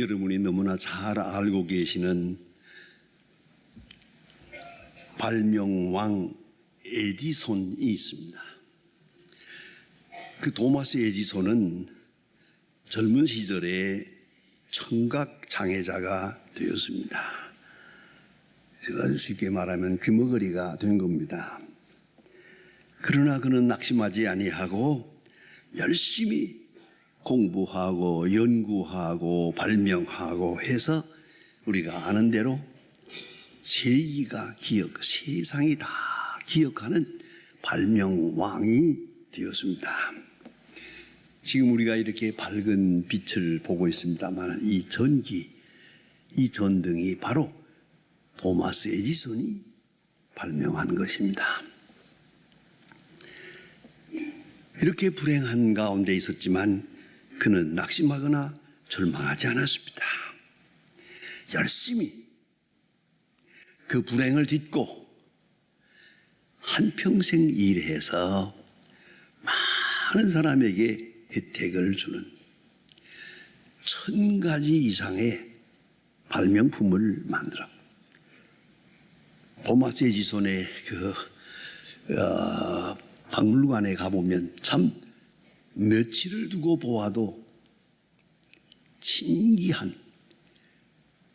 여러분이 너무나 잘 알고 계시는 발명왕 에디손이 있습니다. 그 토마스 에디손은 젊은 시절에 청각 장애자가 되었습니다. 제가 쉽게 말하면 귀머거리가 된 겁니다. 그러나 그는 낙심하지 아니하고 열심히 공부하고 연구하고 발명하고 해서 우리가 아는 대로 세상이 다 기억하는 발명왕이 되었습니다. 지금 우리가 이렇게 밝은 빛을 보고 있습니다만 이 전기, 이 전등이 바로 토마스 에디손이 발명한 것입니다. 이렇게 불행한 가운데 있었지만 그는 낙심하거나 절망하지 않았습니다. 열심히 그 불행을 딛고 한평생 일해서 많은 사람에게 혜택을 주는 1000가지 이상의 발명품을 만들어 토마스 에디손의 박물관에 가보면 참 며칠을 두고 보아도 신기한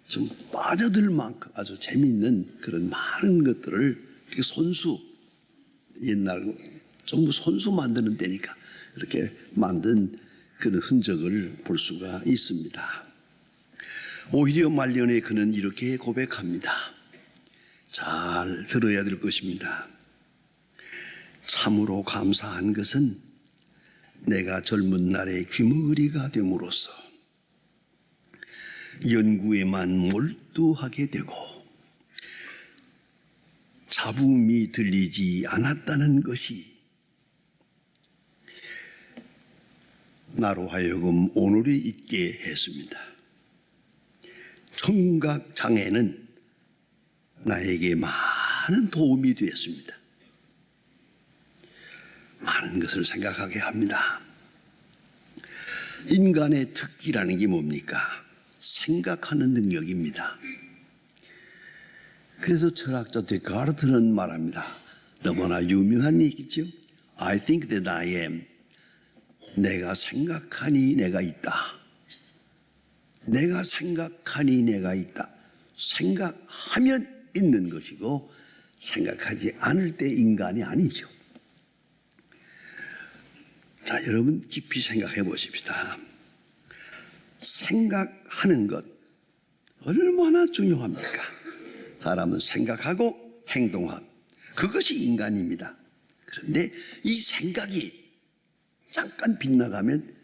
좀 빠져들 만큼 아주 재미있는 그런 많은 것들을 이렇게 옛날 전부 손수 만드는 때니까 이렇게 만든 그런 흔적을 볼 수가 있습니다. 오히려 말년에 그는 이렇게 고백합니다. 잘 들어야 될 것입니다. 참으로 감사한 것은 내가 젊은 날에 귀머거리가 됨으로써 연구에만 몰두하게 되고 잡음이 들리지 않았다는 것이 나로 하여금 오늘이 있게 했습니다. 청각 장애는 나에게 많은 도움이 되었습니다. 많은 것을 생각하게 합니다. 인간의 특기라는 게 뭡니까? 생각하는 능력입니다. 그래서 철학자 데카르트는 말합니다. 너무나 유명한 얘기죠. I think that I am. 내가 생각하니 내가 있다. 내가 생각하니 내가 있다. 생각하면 있는 것이고 생각하지 않을 때 인간이 아니죠. 자, 여러분 깊이 생각해 보십시다. 생각하는 것 얼마나 중요합니까? 사람은 생각하고 행동하고 그것이 인간입니다. 그런데 이 생각이 잠깐 빗나가면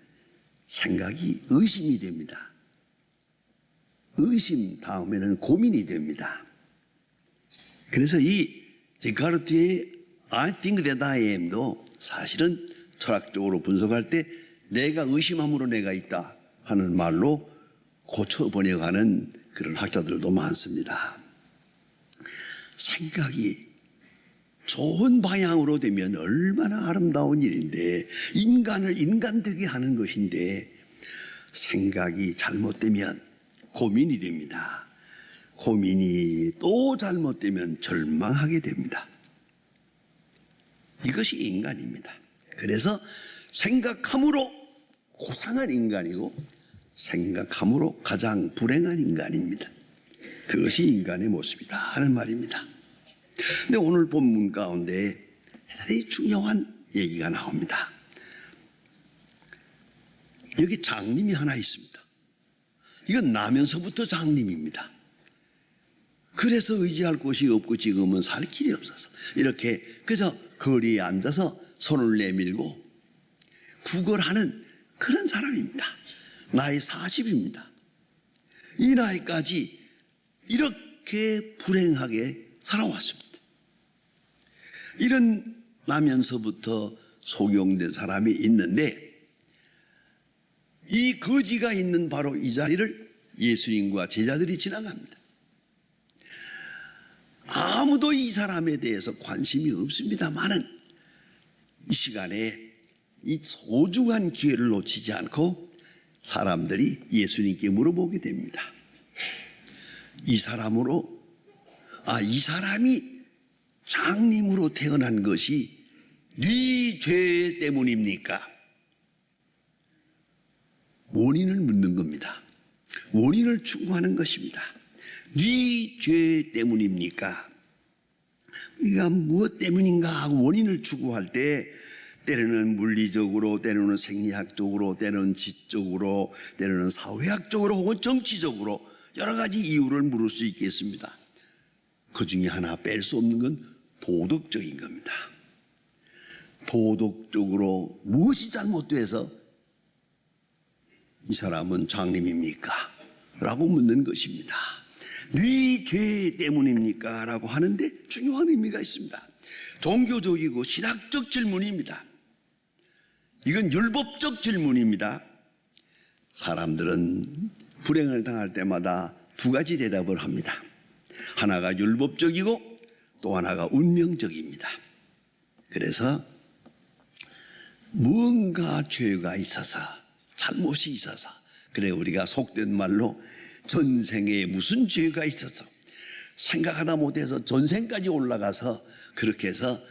생각이 의심이 됩니다. 의심 다음에는 고민이 됩니다. 그래서 이 데카르트의 I think that I am도 사실은 철학적으로 분석할 때 내가 의심함으로 내가 있다 하는 말로 고쳐 번역하는 그런 학자들도 많습니다. 생각이 좋은 방향으로 되면 얼마나 아름다운 일인데 인간을 인간되게 하는 것인데 생각이 잘못되면 고민이 됩니다. 고민이 또 잘못되면 절망하게 됩니다. 이것이 인간입니다. 그래서 생각함으로 고상한 인간이고 생각함으로 가장 불행한 인간입니다. 그것이 인간의 모습이다 하는 말입니다. 근데 오늘 본문 가운데 대단히 중요한 얘기가 나옵니다. 여기 장님이 하나 있습니다. 이건 나면서부터 장님입니다. 그래서 의지할 곳이 없고 지금은 살 길이 없어서 이렇게 그저 거리에 앉아서 손을 내밀고 구걸하는 그런 사람입니다. 나이 40입니다. 이 나이까지 이렇게 불행하게 살아왔습니다. 이런 나면서부터 소경된 사람이 있는데 이 거지가 있는 바로 이 자리를 예수님과 제자들이 지나갑니다. 아무도 이 사람에 대해서 관심이 없습니다만은 이 시간에 이 소중한 기회를 놓치지 않고 사람들이 예수님께 물어보게 됩니다. 이 사람이 장님으로 태어난 것이 네 죄 때문입니까? 원인을 묻는 겁니다. 원인을 추구하는 것입니다. 네 죄 때문입니까? 우리가 무엇 때문인가 하고 원인을 추구할 때 때로는 물리적으로, 때로는 생리학적으로, 때로는 지적으로, 때로는 사회학적으로 혹은 정치적으로 여러 가지 이유를 물을 수 있겠습니다. 그 중에 하나 뺄 수 없는 건 도덕적인 겁니다. 도덕적으로 무엇이 잘못돼서 이 사람은 장님입니까? 라고 묻는 것입니다. 네 죄 때문입니까? 라고 하는데 중요한 의미가 있습니다. 종교적이고 신학적 질문입니다. 이건 율법적 질문입니다. 사람들은 불행을 당할 때마다 두 가지 대답을 합니다. 하나가 율법적이고 또 하나가 운명적입니다. 그래서 뭔가 죄가 있어서, 잘못이 있어서, 그래 우리가 속된 말로 전생에 무슨 죄가 있어서 생각하다 못해서 전생까지 올라가서 그렇게 해서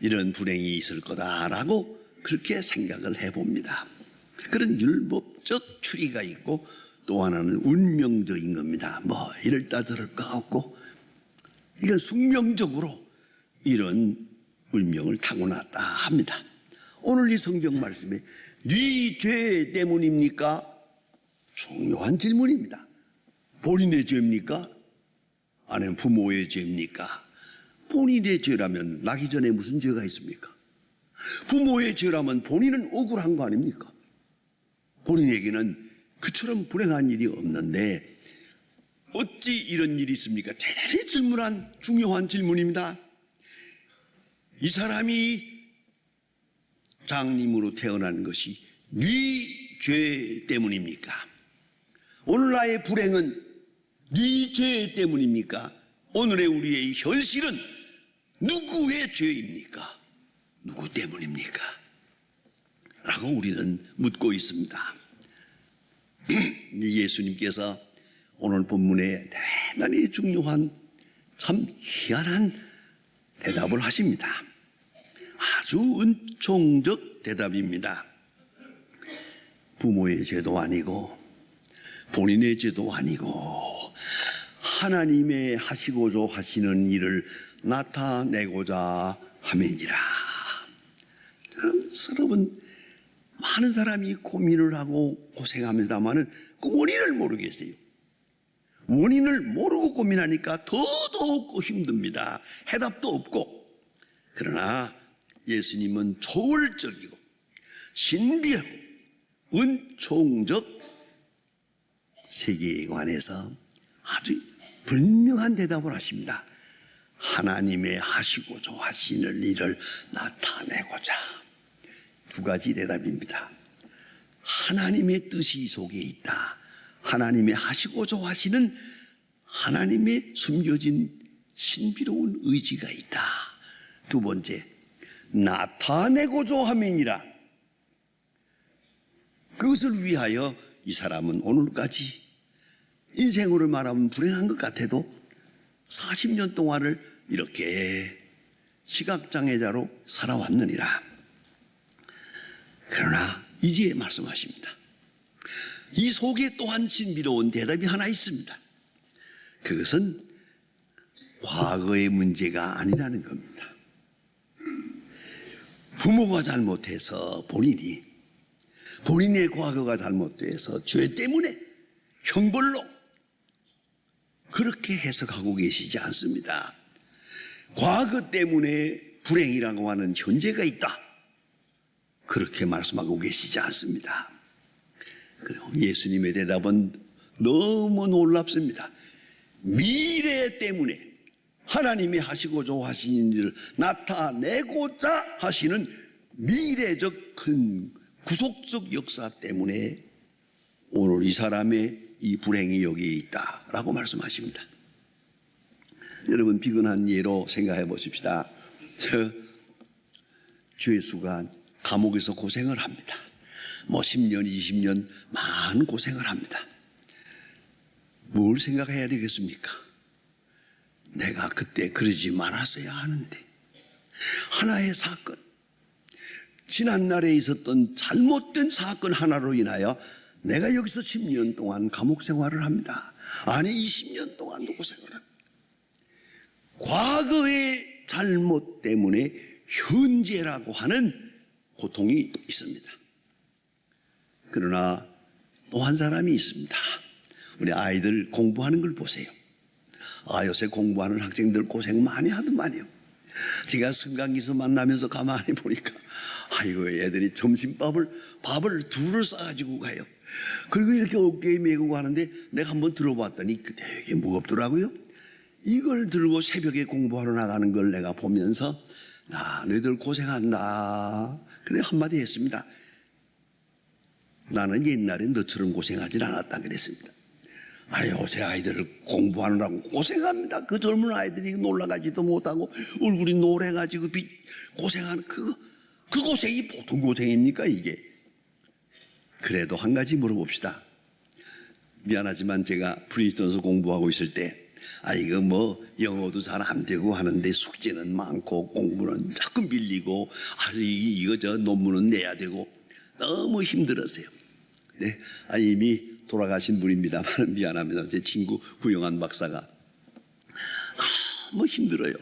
이런 불행이 있을 거다라고 그렇게 생각을 해봅니다. 그런 율법적 추리가 있고 또 하나는 운명적인 겁니다. 뭐 이럴다 저럴까 없고 이건 숙명적으로 이런 운명을 타고났다 합니다. 오늘 이 성경 말씀에 네 죄 때문입니까? 중요한 질문입니다. 본인의 죄입니까? 아니면 부모의 죄입니까? 본인의 죄라면 나기 전에 무슨 죄가 있습니까? 부모의 죄라면 본인은 억울한 거 아닙니까? 본인에게는 그처럼 불행한 일이 없는데 어찌 이런 일이 있습니까? 대단히 질문한 중요한 질문입니다. 이 사람이 장님으로 태어난 것이 네 죄 때문입니까? 오늘 나의 불행은 네 죄 때문입니까? 오늘의 우리의 현실은 누구의 죄입니까? 누구 때문입니까? 라고 우리는 묻고 있습니다. 예수님께서 오늘 본문에 대단히 중요한 참 희한한 대답을 하십니다. 아주 은총적 대답입니다. 부모의 죄도 아니고 본인의 죄도 아니고 하나님의 하시고자 하시는 일을 나타내고자 함이니라. 여러분 많은 사람이 고민을 하고 고생합니다마는 그 원인을 모르겠어요. 원인을 모르고 고민하니까 더더욱 힘듭니다. 해답도 없고. 그러나 예수님은 초월적이고 신비하고 은총적 세계에 관해서 아주 분명한 대답을 하십니다. 하나님의 하시고자 하시는 일을 나타내고자. 두 가지 대답입니다. 하나님의 뜻이 속에 있다. 하나님의 하시고자 하시는 하나님의 숨겨진 신비로운 의지가 있다. 두 번째, 나타내고자 함이니라. 그것을 위하여 이 사람은 오늘까지 인생으로 말하면 불행한 것 같아도 40년 동안을 이렇게 시각장애자로 살아왔느니라. 그러나 이제 말씀하십니다. 이 속에 또한 신비로운 대답이 하나 있습니다. 그것은 과거의 문제가 아니라는 겁니다. 부모가 잘못해서 본인의 과거가 잘못돼서 죄 때문에 형벌로 그렇게 해석하고 계시지 않습니다. 과거 때문에 불행이라고 하는 현재가 있다. 그렇게 말씀하고 계시지 않습니다. 그리고 예수님의 대답은 너무 놀랍습니다. 미래 때문에 하나님이 하시고자 하시는 일을 나타내고자 하시는 미래적 큰 구속적 역사 때문에 오늘 이 사람의 이 불행이 여기에 있다라고 말씀하십니다. 여러분 비근한 예로 생각해 보십시다. 죄수가 감옥에서 고생을 합니다. 뭐 10년, 20년 많은 고생을 합니다. 뭘 생각해야 되겠습니까? 내가 그때 그러지 말았어야 하는데. 하나의 사건, 지난날에 있었던 잘못된 사건 하나로 인하여 내가 여기서 10년 동안 감옥 생활을 합니다. 아니 20년 동안도 고생을 합니다. 과거의 잘못 때문에 현재라고 하는 고통이 있습니다. 그러나 또 한 사람이 있습니다. 우리 아이들 공부하는 걸 보세요. 요새 공부하는 학생들 고생 많이 하더만요. 제가 승강기에서 만나면서 가만히 보니까 아이고 애들이 밥을 둘을 싸가지고 가요. 그리고 이렇게 어깨에 메고 가는데 내가 한번 들어봤더니 되게 무겁더라고요. 이걸 들고 새벽에 공부하러 나가는 걸 내가 보면서 너희들 고생한다. 그래 한마디 했습니다. 나는 옛날에 너처럼 고생하진 않았다 그랬습니다. 요새 아이들 공부하느라고 고생합니다. 그 젊은 아이들이 놀라가지도 못하고 얼굴이 노래가지고 고생하는 그 고생이 보통 고생입니까 이게? 그래도 한 가지 물어봅시다. 미안하지만 제가 프린스턴에서 공부하고 있을 때 이거 뭐 영어도 잘 안 되고 하는데 숙제는 많고 공부는 자꾸 밀리고 이거 저 논문은 내야 되고 너무 힘들었어요. 네, 이미 돌아가신 분입니다만 미안합니다. 제 친구 구영환 박사가 너무 힘들어요.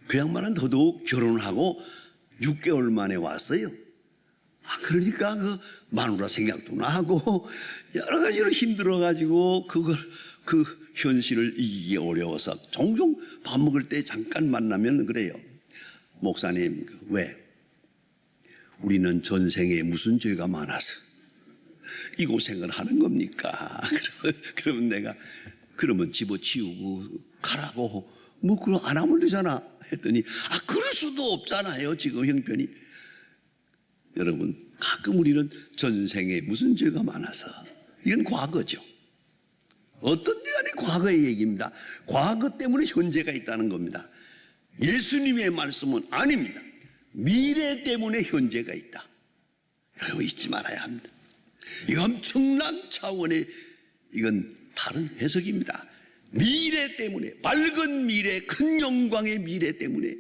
그 양반은 더더욱 결혼하고 6개월 만에 왔어요. 그러니까 그 마누라 생각도 나고 여러 가지로 힘들어가지고 그 현실을 이기기 어려워서 종종 밥 먹을 때 잠깐 만나면 그래요. 목사님 왜? 우리는 전생에 무슨 죄가 많아서 이 고생을 하는 겁니까? 그러면 내가 그러면 집어치우고 가라고 뭐 그럼 안 하면 되잖아 했더니 그럴 수도 없잖아요 지금 형편이. 여러분 가끔 우리는 전생에 무슨 죄가 많아서 이건 과거죠. 어떤 데간에 과거의 얘기입니다. 과거 때문에 현재가 있다는 겁니다. 예수님의 말씀은 아닙니다. 미래 때문에 현재가 있다. 여러분 잊지 말아야 합니다. 이 엄청난 차원의 이건 다른 해석입니다. 미래 때문에 밝은 미래 큰 영광의 미래 때문에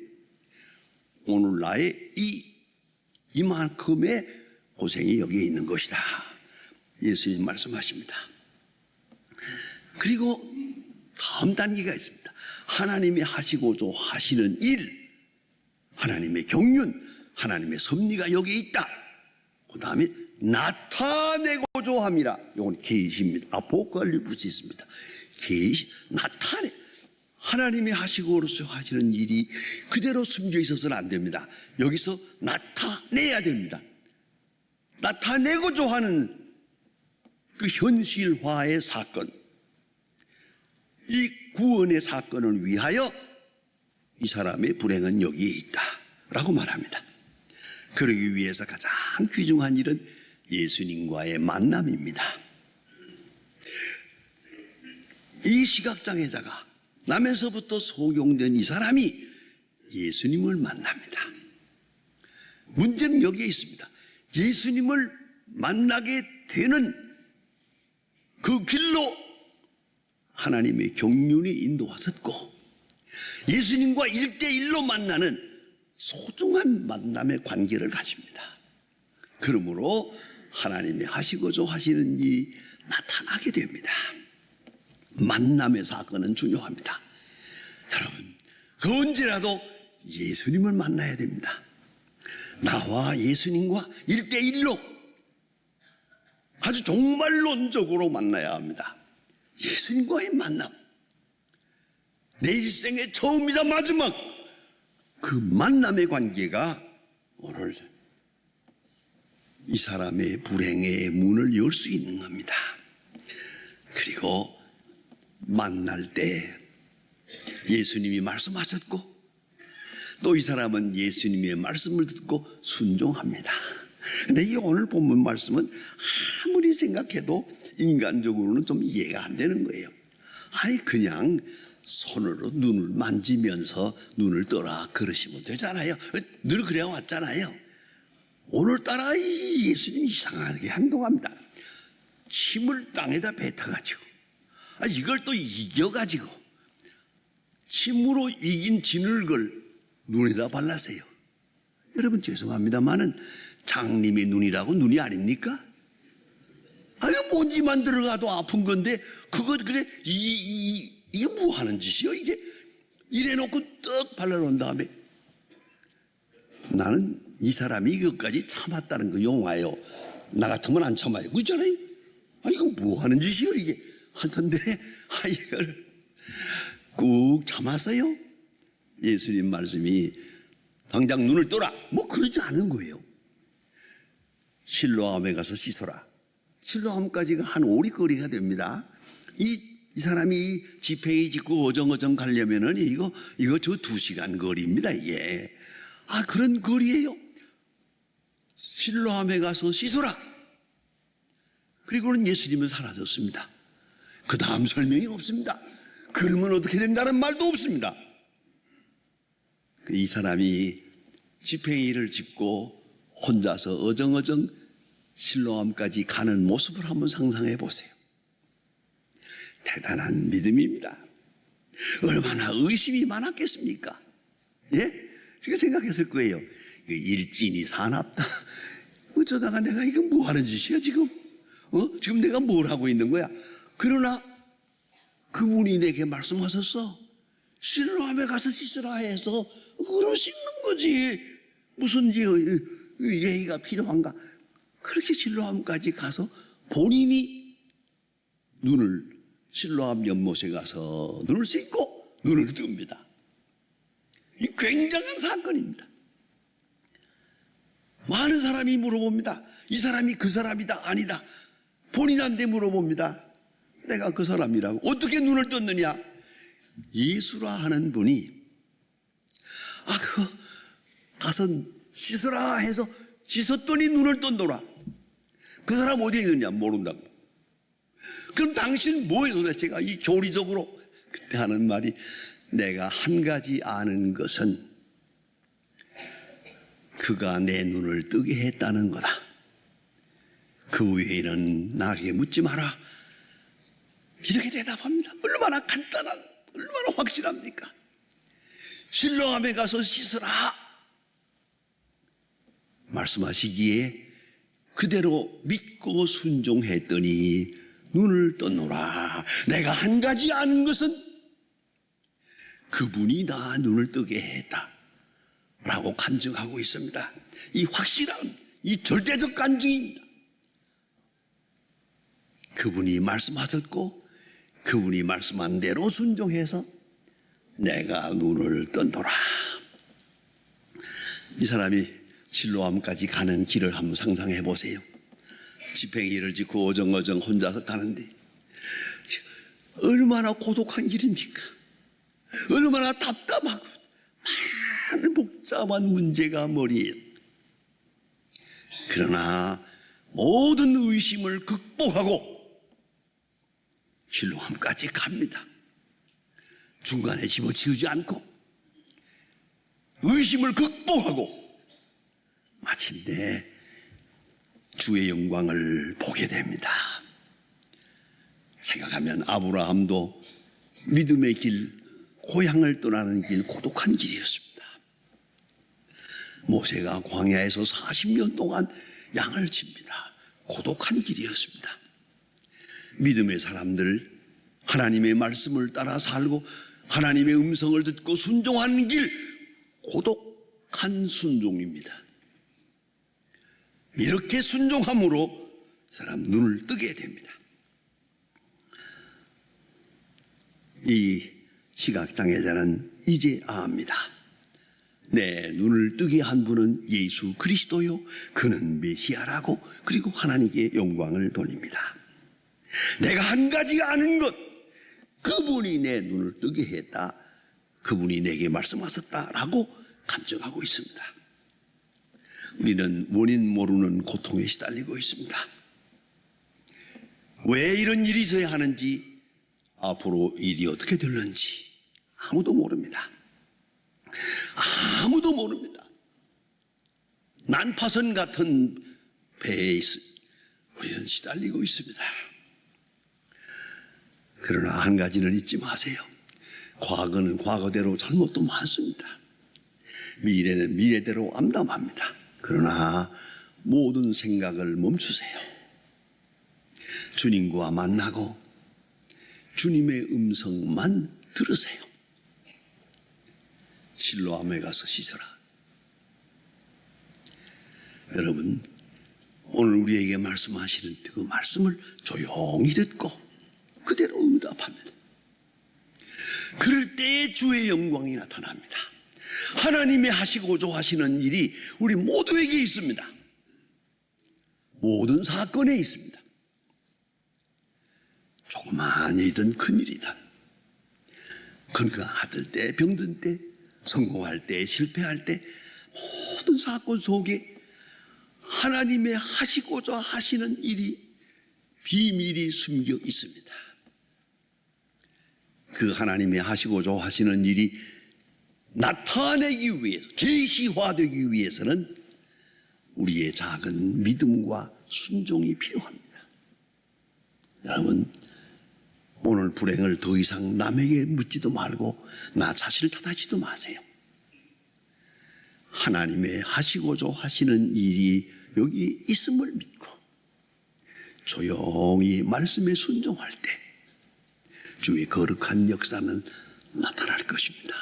오늘 나의 이만큼의 고생이 여기에 있는 것이다. 예수님 말씀하십니다. 그리고 다음 단계가 있습니다. 하나님이 하시고자 하시는 일, 하나님의 경륜, 하나님의 섭리가 여기에 있다. 그 다음에 나타내고자 함이라. 이건 계시입니다. 아포칼립스 있습니다. 계시, 나타내. 하나님이 하시고로서 하시는 일이 그대로 숨겨 있어서는 안 됩니다. 여기서 나타내야 됩니다. 나타내고자 하는 그 현실화의 사건, 이 구원의 사건을 위하여 이 사람의 불행은 여기에 있다라고 말합니다. 그러기 위해서 가장 귀중한 일은 예수님과의 만남입니다. 이 시각장애자가 나면서부터 소경된 이 사람이 예수님을 만납니다. 문제는 여기에 있습니다. 예수님을 만나게 되는 그 길로 하나님의 경륜이 인도하셨고 예수님과 1대1로 만나는 소중한 만남의 관계를 가집니다. 그러므로 하나님이 하시고자 하시는 일이 나타나게 됩니다. 만남의 사건은 중요합니다. 여러분, 그 언제라도 예수님을 만나야 됩니다. 나와 예수님과 1대1로 아주 종말론적으로 만나야 합니다. 예수님과의 만남, 내 일생의 처음이자 마지막 그 만남의 관계가 오늘 이 사람의 불행의 문을 열 수 있는 겁니다. 그리고 만날 때 예수님이 말씀하셨고 또 이 사람은 예수님의 말씀을 듣고 순종합니다. 근데 이 오늘 본문 말씀은 아무리 생각해도 인간적으로는 좀 이해가 안 되는 거예요. 아니 그냥 손으로 눈을 만지면서 눈을 떠라 그러시면 되잖아요. 늘 그래 왔잖아요. 오늘따라 이 예수님이 이상하게 행동합니다. 침을 땅에다 뱉어가지고 이걸 또 이겨가지고 침으로 이긴 진흙을 눈에다 발라세요. 여러분 죄송합니다만은 장님의 눈이라고 눈이 아닙니까? 이거 먼지만 들어가도 아픈 건데 그거 그래 이게 뭐 하는 짓이요? 이게 이래놓고 떡 발라놓은 다음에 나는 이 사람이 이것까지 참았다는 거 용하여 나 같으면 안 참아요. 그렇잖아요? 이거 뭐 하는 짓이요? 이게 하던데 이걸 꾹 참았어요. 예수님 말씀이 당장 눈을 떠라 뭐 그러지 않은 거예요. 실로암에 가서 씻어라. 실로암까지가 한 오리거리가 됩니다. 이 사람이 지팡이 짚고 어정어정 가려면은 이거 저 2시간 거리입니다. 이게 그런 거리예요. 실로암에 가서 씻어라. 그리고는 예수님은 사라졌습니다. 그 다음 설명이 없습니다. 그러면 어떻게 된다는 말도 없습니다. 이 사람이 지팡이를 짚고 혼자서 어정어정 실로암까지 가는 모습을 한번 상상해 보세요. 대단한 믿음입니다. 얼마나 의심이 많았겠습니까? 예? 그렇게 생각했을 거예요. 일진이 사납다. 어쩌다가 내가 이거 뭐 하는 짓이야 지금? 지금 내가 뭘 하고 있는 거야? 그러나 그분이 내게 말씀하셨어. 실로암에 가서 씻으라 해서 그럼 씻는 거지. 무슨 예의가 필요한가? 그렇게 실로암까지 가서 본인이 실로암 연못에 가서 눈을 씻고 눈을 뜹니다. 이 굉장한 사건입니다. 많은 사람이 물어봅니다. 이 사람이 그 사람이다 아니다. 본인한테 물어봅니다. 내가 그 사람이라고. 어떻게 눈을 떴느냐? 예수라 하는 분이 그거 가서 씻으라 해서 씻었더니 눈을 떴노라. 그 사람 어디에 있느냐 모른다고. 그럼 당신 뭐예요 도대체가? 이 교리적으로 그때 하는 말이 내가 한 가지 아는 것은 그가 내 눈을 뜨게 했다는 거다. 그 외에는 나에게 묻지 마라. 이렇게 대답합니다. 얼마나 간단한, 얼마나 확실합니까? 실로암에 가서 씻으라 말씀하시기에 그대로 믿고 순종했더니 눈을 떴노라. 내가 한 가지 아는 것은 그분이 나 눈을 뜨게 했다 라고 간증하고 있습니다. 이 확실한, 이 절대적 간증입니다. 그분이 말씀하셨고 그분이 말씀한 대로 순종해서 내가 눈을 떴노라. 이 사람이 실로암까지 가는 길을 한번 상상해 보세요. 지팡이를 짚고 어정어정 혼자서 가는데 얼마나 고독한 길입니까? 얼마나 답답하고 많은 복잡한 문제가 머리에. 그러나 모든 의심을 극복하고 실로암까지 갑니다. 중간에 집어치우지 않고 의심을 극복하고 마침내 주의 영광을 보게 됩니다. 생각하면 아브라함도 믿음의 길, 고향을 떠나는 길, 고독한 길이었습니다. 모세가 광야에서 40년 동안 양을 칩니다. 고독한 길이었습니다. 믿음의 사람들, 하나님의 말씀을 따라 살고 하나님의 음성을 듣고 순종하는 길, 고독한 순종입니다. 이렇게 순종함으로 사람 눈을 뜨게 됩니다. 이 시각장애자는 이제 압니다. 내 눈을 뜨게 한 분은 예수 그리스도요, 그는 메시아라고, 그리고 하나님께 영광을 돌립니다. 내가 한 가지 아는 것, 그분이 내 눈을 뜨게 했다, 그분이 내게 말씀하셨다라고 간증하고 있습니다. 우리는 원인 모르는 고통에 시달리고 있습니다. 왜 이런 일이 있어야 하는지, 앞으로 일이 어떻게 될는지 아무도 모릅니다. 아무도 모릅니다. 난파선 같은 배에 우리는 시달리고 있습니다. 그러나 한 가지는 잊지 마세요. 과거는 과거대로 잘못도 많습니다. 미래는 미래대로 암담합니다. 그러나 모든 생각을 멈추세요. 주님과 만나고 주님의 음성만 들으세요. 실로암에 가서 씻어라. 여러분, 오늘 우리에게 말씀하시는 그 말씀을 조용히 듣고 그대로 응답합니다. 그럴 때에 주의 영광이 나타납니다. 하나님이 하시고자 하시는 일이 우리 모두에게 있습니다. 모든 사건에 있습니다. 조그만 일이든 큰 일이든, 건강할 때, 병든 때, 성공할 때, 실패할 때, 모든 사건 속에 하나님의 하시고자 하시는 일이 비밀이 숨겨 있습니다. 그 하나님의 하시고자 하시는 일이 나타내기 위해서, 계시화되기 위해서는 우리의 작은 믿음과 순종이 필요합니다. 여러분, 오늘 불행을 더 이상 남에게 묻지도 말고 나 자신을 탓하지도 마세요. 하나님의 하시고자 하시는 일이 여기 있음을 믿고 조용히 말씀에 순종할 때 주의 거룩한 역사는 나타날 것입니다.